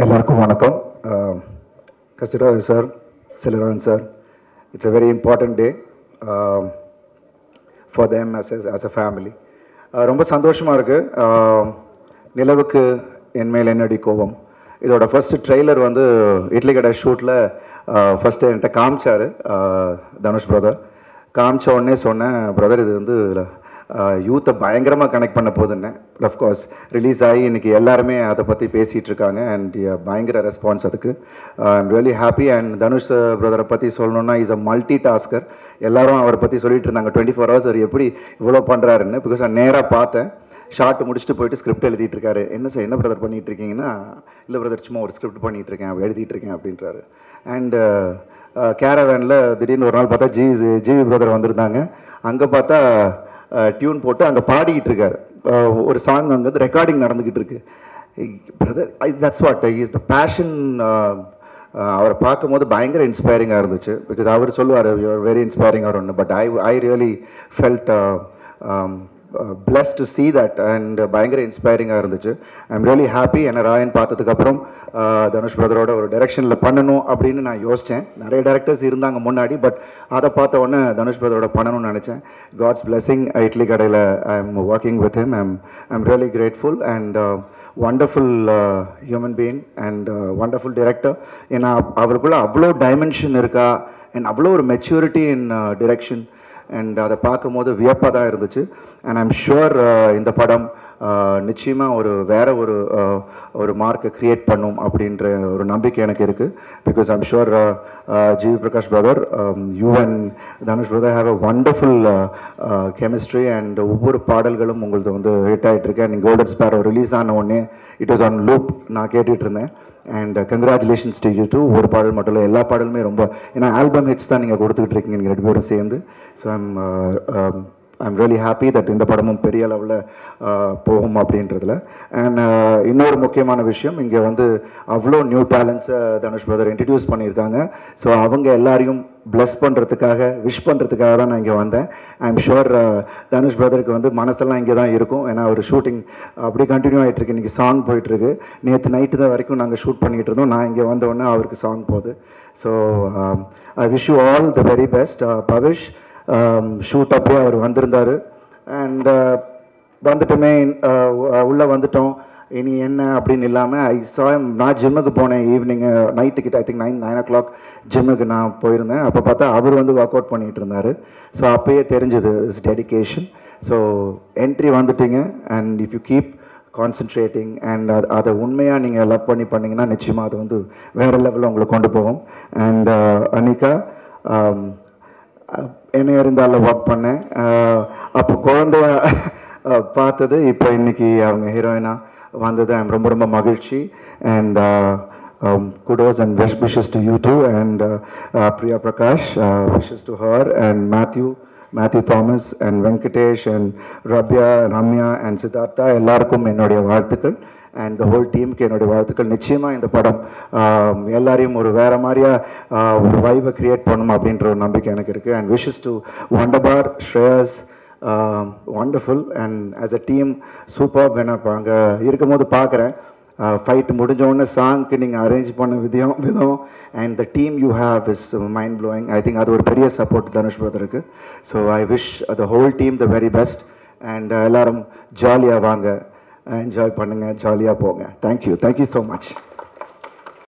எல்லாருக்கும் வணக்கம். Kasthuriraj sir, Selvarajan sir, it's a very important day for them as a family. ரொம்ப சந்தோஷமாக இருக்குது. நிலவுக்கு என்மேல் என்னடி கோபம் இதோட ஃபஸ்ட்டு ட்ரெய்லர் வந்து இட்லி கடை ஷூட்டில் ஃபஸ்ட்டு என்கிட்ட காமிச்சார் தனுஷ் பிரதர். காமிச்ச உடனே சொன்னேன், பிரதர் இது வந்து யூத்தை பயங்கரமாக கனெக்ட் பண்ண போதுன்னு. அஃப்கோர்ஸ் ரிலீஸ் ஆகி இன்றைக்கி எல்லாருமே அதை பற்றி பேசிகிட்டு இருக்காங்க அண்ட் பயங்கர ரெஸ்பான்ஸ் அதுக்கு. I'm really happy. And Dhanush பிரதரை பற்றி சொல்லணுன்னா இஸ் அ மல்டி டாஸ்கர். எல்லோரும் அவரை பற்றி சொல்லிட்டு இருந்தாங்க 24 hours அவர் எப்படி இவ்வளோ பண்ணுறாருன்னு. பிகாஸ் நான் நேராக பார்த்தேன், ஷார்ட் முடிச்சுட்டு போயிட்டு ஸ்கிரிப்ட் எழுதிட்டு இருக்காரு. என்ன சார் என்ன பிரதர் பண்ணிகிட்டு இருக்கீங்கன்னா, இல்லை பிரதர் சும்மா ஒரு ஸ்கிரிப்ட் பண்ணிகிட்டு இருக்கேன், எழுதிட்டு இருக்கேன் அப்படின்றாரு. அண்ட் கேரவேனில் திடீர்னு ஒரு நாள் பார்த்தா ஜிவி பிரதர் வந்திருந்தாங்க. அங்கே பார்த்தா டியூன் போட்டு அங்கே பாடிக்கிட்டு இருக்காரு. ஒரு சாங் அங்கே வந்து ரெக்கார்டிங் நடந்துக்கிட்டு இருக்கு. Brother that's what is the passion. அவரை பார்க்கும்போது பயங்கர இன்ஸ்பைரிங்காக இருந்துச்சு. பிகாஸ் அவர் சொல்லுவார் யூஆர் வெரி இன்ஸ்பைரிங் ஆர் ஒன்று. But I really felt blessed to see that and பயங்கர இன்ஸ்பைரிங்காக இருந்துச்சு. I'm really happy. என்னை ராயன் பார்த்ததுக்கப்புறம் தனுஷ் பிரதரோட ஒரு டைரெக்ஷனில் பண்ணணும் அப்படின்னு நான் யோசித்தேன். நிறைய டேரக்டர்ஸ் இருந்தாங்க முன்னாடி, பட் அதை பார்த்த உடனே தனுஷ் பிரதரோட பண்ணணும்னு நினச்சேன். God's blessing. இட்லி கடையில் I am working with him. I'm really grateful and wonderful human being and wonderful director. ஏன்னா அவருக்குள்ள அவ்வளோ டைமென்ஷன் இருக்கா அண்ட் அவ்வளோ ஒரு மெச்சூரிட்டி இன் டிரெக்ஷன். அண்ட் அதை பார்க்கும்போது வியப்பாக தான் இருந்துச்சு. அண்ட் ஐம் ஷுர் இந்த படம் நிச்சயமாக வேறு ஒரு மார்க்கை க்ரியேட் பண்ணும் அப்படின்ற ஒரு நம்பிக்கை எனக்கு இருக்குது. Because I'm sure GV Prakash brother, you and Dhanush brother have a wonderful chemistry. And ஒவ்வொரு பாடல்களும் உங்களுக்கு வந்து ஹிட் ஆகிட்டு அண்ட் கோல்டன் ஸ்பேரோ ரிலீஸ் ஆன உடனே இட் வாஸ் ஆன் லூப் நான் கேட்டுட்டு இருந்தேன். And congratulations to you too. ஒரு பாடல் மட்டும் இல்லை, எல்லா பாடலுமே ரொம்ப, ஏன்னா ஆல்பம் ஹிட்ஸ் தான் நீங்கள் கொடுத்துக்கிட்டு இருக்கீங்க நீங்கள் 2 பேரும் சேர்ந்து. So I'm really happy that இந்த படமும் பெரிய அளவில் போகும் அப்படின்றதுல. அண்ட் இன்னொரு முக்கியமான விஷயம், இங்கே வந்து அவ்வளோ நியூ டேலண்ட்ஸை தனுஷ் பிரதர் இன்ட்ரடியூஸ் பண்ணியிருக்காங்க. ஸோ அவங்க எல்லாரையும் ப்ளஸ் பண்ணுறதுக்காக, விஷ் பண்ணுறதுக்காக தான் நான் இங்கே வந்தேன். ஐம் ஷுர் தனுஷ் பிரதருக்கு வந்து மனசெல்லாம் இங்கே தான் இருக்கும். ஏன்னா ஒரு ஷூட்டிங் அப்படி கண்டினியூ ஆகிட்டுருக்கு. இன்றைக்கி சாங் போயிட்டுருக்கு. நேற்று நைட்டு தான் வரைக்கும் நாங்கள் ஷூட் பண்ணிகிட்டு இருந்தோம். நான் இங்கே வந்தோடனே அவருக்கு சாங் போகுது. So I wish you all the very best. Pavish shoot அப்போ அவர் வந்திருந்தார். அண்ட் வந்துட்டோமே, உள்ளே வந்துட்டோம், இனி என்ன அப்படின்னு இல்லாமல் நான் ஜிம்முக்கு போனேன் ஈவினிங் நைட்டுக்கிட்ட, ஐ திங்க் 9 o'clock ஜிம்முக்கு நான் போயிருந்தேன். அப்போ பார்த்தா அவர் வந்து ஒர்க் அவுட் பண்ணிகிட்டு இருந்தார். ஸோ அப்போயே தெரிஞ்சது இஸ் டெடிக்கேஷன். ஸோ என்ட்ரி வந்துட்டீங்க. And if you keep concentrating and அதை உண்மையாக நீங்கள் லவ் பண்ணி பண்ணிங்கன்னா நிச்சயமாக அது வந்து வேறு லெவலில் உங்களை கொண்டு போகும். அண்ட் அனிகா, என்ன இருந்தாலும் ஒர்க் பண்ணேன். அப்போ குழந்தைய பார்த்தது, இப்போ இன்றைக்கி அவங்க ஹீரோயினாக வந்தது. ஐம் ரொம்ப ரொம்ப மகிழ்ச்சி. And kudos and wishes to you too. And Priya Prakash, wishes to her. And Mathew Thomas and Venkatesh and Ramya and Siddhartha, எல்லாருக்கும் என்னுடைய வாழ்த்துக்கள். அண்ட் த ஹோல் டீமுக்கு என்னுடைய வாழ்த்துக்கள். நிச்சயமாக இந்த படம் எல்லாரையும் ஒரு வேறு மாதிரியாக ஒரு வைபை க்ரியேட் பண்ணணும் அப்படின்ற ஒரு நம்பிக்கை எனக்கு இருக்குது. And wishes to Wunderbar, Shreyas, wonderful. And as a team super. வேணா இப்போ அங்கே இருக்கும்போது பார்க்குறேன், ஃபைட் முடிஞ்சோடனே சாங்க்கு நீங்கள் அரேஞ்ச் பண்ண விதம் and the team you have is mind blowing. I think அது ஒரு பெரிய சப்போர்ட் தனுஷ் பிரதருக்கு. So I wish the whole team the very best. And எல்லோரும் ஜாலியாக வாங்க, என்ஜாய் பண்ணுங்கள், ஜாலியாக போங்க. Thank you so much.